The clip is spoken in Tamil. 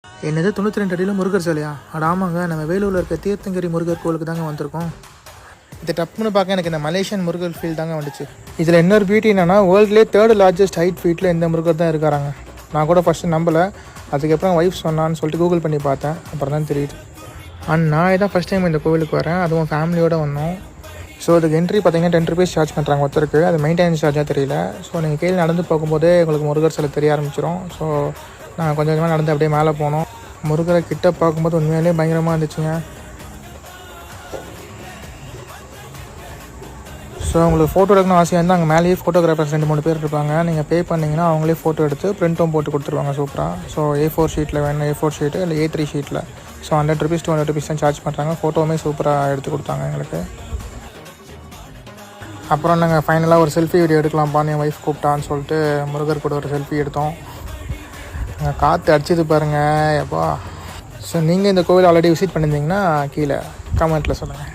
என்னது 92 அடியில் முருகர் சிலையா? ஆமாங்க, நம்ம வேலூரில் இருக்க தீர்த்தங்கரி முருகர் கோவிலுக்கு தாங்க வந்திருக்கோம். இது டப்புன்னு பார்க்க எனக்கு இந்த மலேசியன் முருகர் ஃபீல் தாங்க வந்துச்சு. இதில் இன்னொரு பியூட்டி என்னென்னா, வேர்ல்ட்லேயே 3rd லார்ஜஸ்ட் ஹைட் ஃபீட்டில் இந்த முருகர் தான் இருக்காராங்க. நான் கூட ஃபஸ்ட்டு நம்பலை, அதுக்கப்புறம் ஒய்ஃப் சொன்னான்னு சொல்லிட்டு கூகுள் பண்ணி பார்த்தேன், அப்புறம் தான் தெரியுது. நான் இதான் ஃபஸ்ட் டைம் இந்த கோவிலுக்கு வரேன், அதுவும் ஃபேமிலியோடு வந்தோம். ஸோ அதுக்கு என்ட்ரி பார்த்தீங்கன்னா 10 rupees சார்ஜ் பண்ணுறாங்க ஒருத்தருக்கு. அது மெயின்டெனன்ஸ் சார்ஜாக தெரியல. ஸோ நீங்கள் கீழே நடந்து போகும்போதே உங்களுக்கு முருகர் சிலை தெரிய ஆரம்பிச்சிடும். ஸோ நாங்கள் கொஞ்சம் கொஞ்சமாக நடந்து அப்படியே மேலே போனோம். முருகரை கிட்ட பார்க்கும்போது உண்மையிலேயே பயங்கரமாக இருந்துச்சுங்க. ஸோ உங்களுக்கு ஃபோட்டோ எடுக்கணும் ஆசையாக இருந்தால் அங்கே மேலேயே ஃபோட்டோகிராஃபர்ஸ் 2-3 பேர் இருப்பாங்க. நீங்கள் பே பண்ணிங்கன்னா அவங்களே ஃபோட்டோ எடுத்து பிரிண்ட்டும் போட்டு கொடுத்துருவாங்க சூப்பராக. ஸோ A4 ஷீட்டில் வேணும், A4 ஷீட்டு இல்லை A3 ஷீட்டில். ஸோ 100 rupees 200 rupees தான் சார்ஜ் பண்ணுறாங்க. ஃபோட்டோவுமே சூப்பராக எடுத்து கொடுத்தாங்க எங்களுக்கு. அப்புறம் நாங்கள் ஃபைனலாக ஒரு செல்ஃபி வீடியோ எடுக்கலாம்ப்பான்னு என் ஒய்ஃப் கூப்பிட்டான்னு சொல்லிட்டு முருகர் கூட ஒரு செல்ஃபி எடுத்தோம். காற்று அடிச்சது பாருங்கள் எப்பா. ஸோ நீங்கள் இந்த கோவில் ஆல்ரெடி விசிட் பண்ணியிருந்தீங்கன்னா கீழே கமெண்ட்டில் சொல்லுங்கள்.